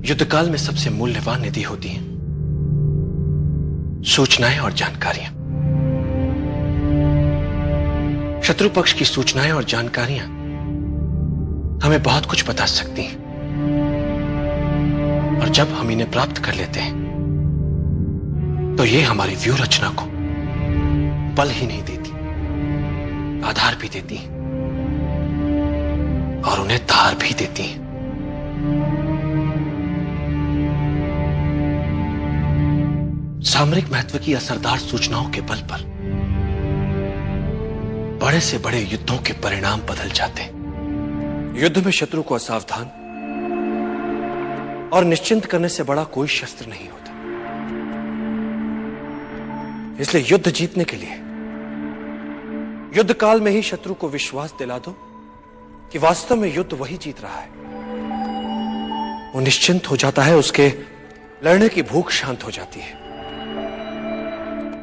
युद्धकाल में सबसे मूल्यवान निधि होती है सूचनाएं और जानकारियां। शत्रु पक्ष की सूचनाएं और जानकारियां हमें बहुत कुछ बता सकती हैं, और जब हम इन्हें प्राप्त कर लेते हैं तो ये हमारी व्यूह रचना को बल ही नहीं देती, आधार भी देती हैं और उन्हें धार भी देती हैं। सामरिक महत्व की असरदार सूचनाओं के बल पर बड़े से बड़े युद्धों के परिणाम बदल जाते हैं। युद्ध में शत्रु को असावधान और निश्चिंत करने से बड़ा कोई शस्त्र नहीं होता। इसलिए युद्ध जीतने के लिए युद्ध काल में ही शत्रु को विश्वास दिला दो कि वास्तव में युद्ध वही जीत रहा है। वो निश्चिंत हो जाता है, उसके लड़ने की भूख शांत हो जाती है।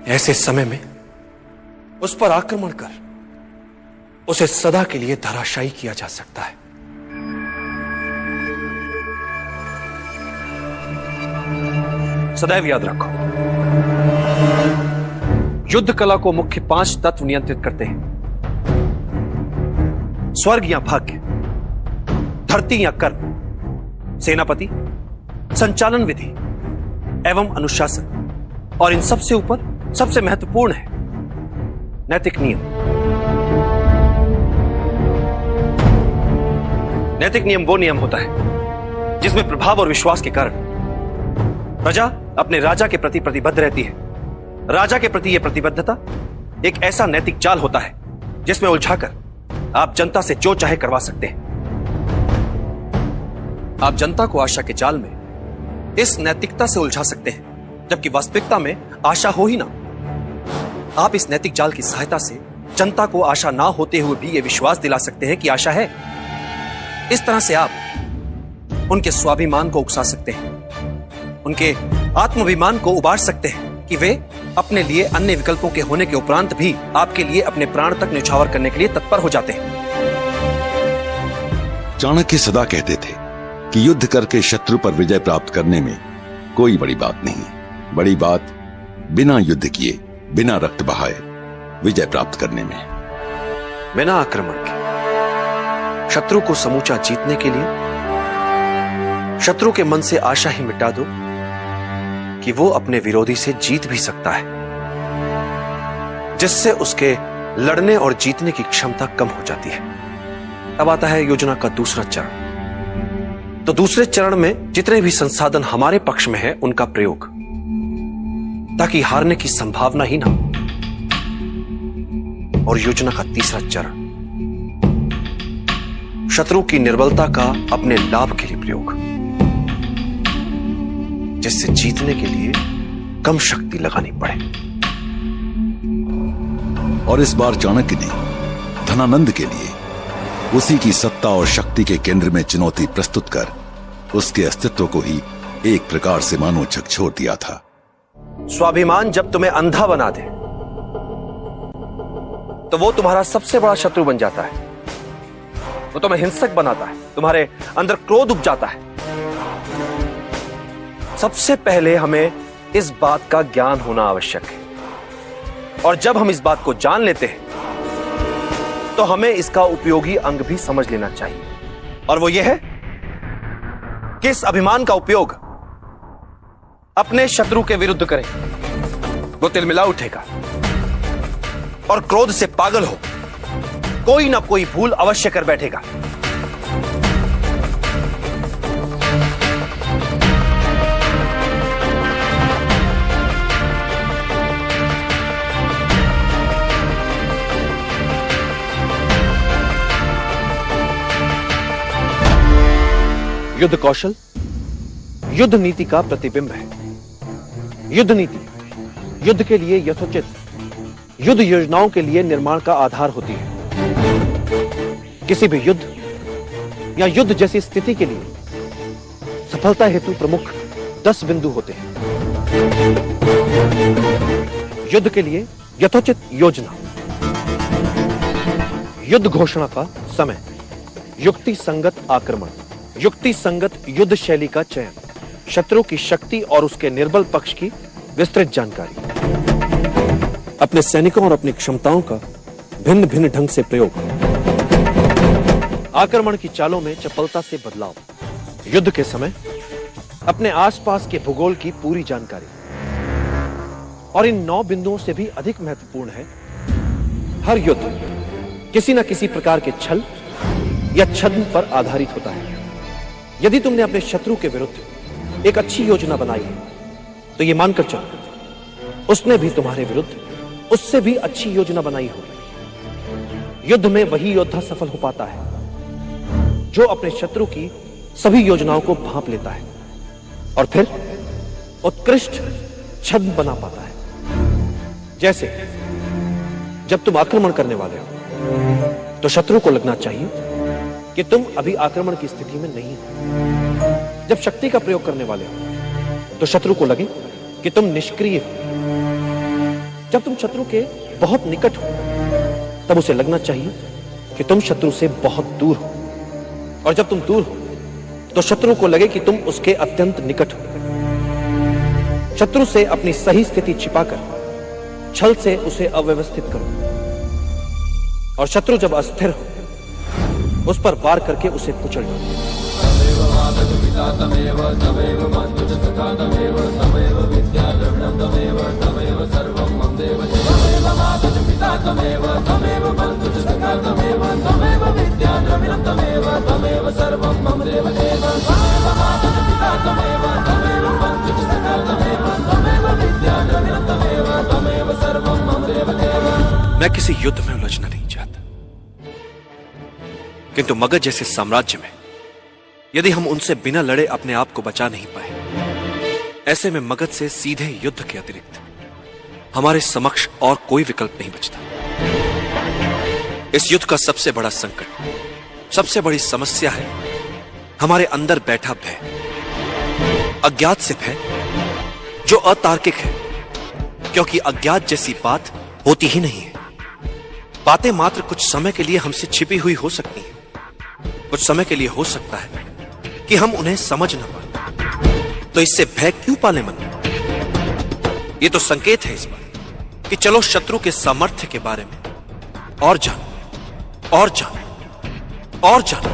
ऐसे समय में उस पर आक्रमण कर उसे सदा के लिए धराशायी किया जा सकता है। सदैव याद रखो, युद्ध कला को मुख्य 5 तत्व नियंत्रित करते हैं। स्वर्ग या भाग्य, धरती या कर्म, सेनापति, संचालन विधि एवं अनुशासन, और इन सबसे ऊपर सबसे महत्वपूर्ण है नैतिक नियम। नैतिक नियम वो नियम होता है जिसमें प्रभाव और विश्वास के कारण प्रजा अपने राजा के प्रति प्रतिबद्ध रहती है। राजा के प्रति यह प्रतिबद्धता एक ऐसा नैतिक जाल होता है जिसमें उलझाकर आप जनता से जो चाहे करवा सकते हैं। आप जनता को आशा के जाल में इस नैतिकता से उलझा सकते हैं, जबकि वास्तविकता में आशा हो ही ना। आप इस नैतिक जाल की सहायता से जनता को आशा ना होते हुए भी यह विश्वास दिला सकते हैं कि आशा है। इस तरह से आप उनके स्वाभिमान को उकसा सकते हैं, उनके आत्माभिमान को उबार सकते हैं कि वे अपने लिए अन्य विकल्पों के होने के उपरांत भी आपके लिए अपने प्राण तक न्यौछावर करने के लिए तत्पर हो जाते हैं। चाणक्य सदा कहते थे कि युद्ध करके शत्रु पर विजय प्राप्त करने में कोई बड़ी बात नहीं। बड़ी बात बिना युद्ध किए, बिना रक्त बहाए विजय प्राप्त करने में। बिना आक्रमण के शत्रु को समूचा जीतने के लिए शत्रु के मन से आशा ही मिटा दो कि वो अपने विरोधी से जीत भी सकता है, जिससे उसके लड़ने और जीतने की क्षमता कम हो जाती है। अब आता है योजना का दूसरा चरण। तो दूसरे चरण में जितने भी संसाधन हमारे पक्ष में है उनका प्रयोग, ताकि हारने की संभावना ही ना हो। और योजना का तीसरा चरण, शत्रु की निर्बलता का अपने लाभ के लिए प्रयोग, जिससे जीतने के लिए कम शक्ति लगानी पड़े। और इस बार चाणक्य ने धनानंद के लिए उसी की सत्ता और शक्ति के केंद्र में चुनौती प्रस्तुत कर उसके अस्तित्व को ही एक प्रकार से मानो झकझोर दिया था। स्वाभिमान जब तुम्हें अंधा बना दे तो वो तुम्हारा सबसे बड़ा शत्रु बन जाता है। वो तुम्हें हिंसक बनाता है, तुम्हारे अंदर क्रोध उपजाता है। सबसे पहले हमें इस बात का ज्ञान होना आवश्यक है, और जब हम इस बात को जान लेते हैं तो हमें इसका उपयोगी अंग भी समझ लेना चाहिए, और वो ये है कि इस अभिमान का उपयोग अपने शत्रु के विरुद्ध करें। वो तिलमिला उठेगा और क्रोध से पागल हो कोई ना कोई भूल अवश्य कर बैठेगा। युद्ध कौशल युद्ध नीति का प्रतिबिंब है। युद्ध नीति युद्ध के लिए यथोचित युद्ध योजनाओं के लिए निर्माण का आधार होती है। किसी भी युद्ध या युद्ध जैसी स्थिति के लिए सफलता हेतु प्रमुख 10 बिंदु होते हैं। युद्ध के लिए यथोचित योजना, युद्ध घोषणा का समय, युक्ति संगत आक्रमण, युक्ति संगत युद्ध शैली का चयन, शत्रु की शक्ति और उसके निर्बल पक्ष की विस्तृत जानकारी, अपने सैनिकों और अपनी क्षमताओं का भिन्न भिन्न ढंग से प्रयोग, आक्रमण की चालों में चपलता से बदलाव, युद्ध के समय अपने आसपास के भूगोल की पूरी जानकारी। और इन 9 बिंदुओं से भी अधिक महत्वपूर्ण है, हर युद्ध किसी न किसी प्रकार के छल या छद्म पर आधारित होता है। यदि तुमने अपने शत्रु के विरुद्ध एक अच्छी योजना बनाई है, तो यह मानकर चलो उसने भी तुम्हारे विरुद्ध उससे भी अच्छी योजना बनाई होगी। युद्ध में वही योद्धा सफल हो पाता है जो अपने शत्रु की सभी योजनाओं को भांप लेता है और फिर उत्कृष्ट छद्म बना पाता है। जैसे जब तुम आक्रमण करने वाले हो तो शत्रु को लगना चाहिए कि तुम अभी आक्रमण की स्थिति में नहीं हो। जब शक्ति का प्रयोग करने वाले हो तो शत्रु को लगे कि तुम निष्क्रिय हो। जब तुम शत्रु के बहुत निकट हो तब उसे लगना चाहिए कि तुम शत्रु से बहुत दूर हो। और जब तुम दूर हो तो शत्रु को लगे कि तुम उसके अत्यंत निकट हो। शत्रु से अपनी सही स्थिति छिपाकर छल से उसे अव्यवस्थित करो और शत्रु जब अस्थिर हो उस पर वार करके उसे कुचल दो। मैं किसी युद्ध में उलझना नहीं चाहता, किंतु मगध जैसे साम्राज्य में यदि हम उनसे बिना लड़े अपने आप को बचा नहीं पाए, ऐसे में मगध से सीधे युद्ध के अतिरिक्त हमारे समक्ष और कोई विकल्प नहीं बचता। इस युद्ध का सबसे बड़ा संकट, सबसे बड़ी समस्या है हमारे अंदर बैठा भय, अज्ञात से भय जो अतार्किक है, क्योंकि अज्ञात जैसी बात होती ही नहीं है। बातें मात्र कुछ समय के लिए हमसे छिपी हुई हो सकती हैं। कुछ समय के लिए हो सकता है कि हम उन्हें समझ न पाए, तो इससे भय क्यों पाले मन? यह तो संकेत है इस बात कि चलो शत्रु के सामर्थ्य के बारे में और जानो, और जानो, और जानो।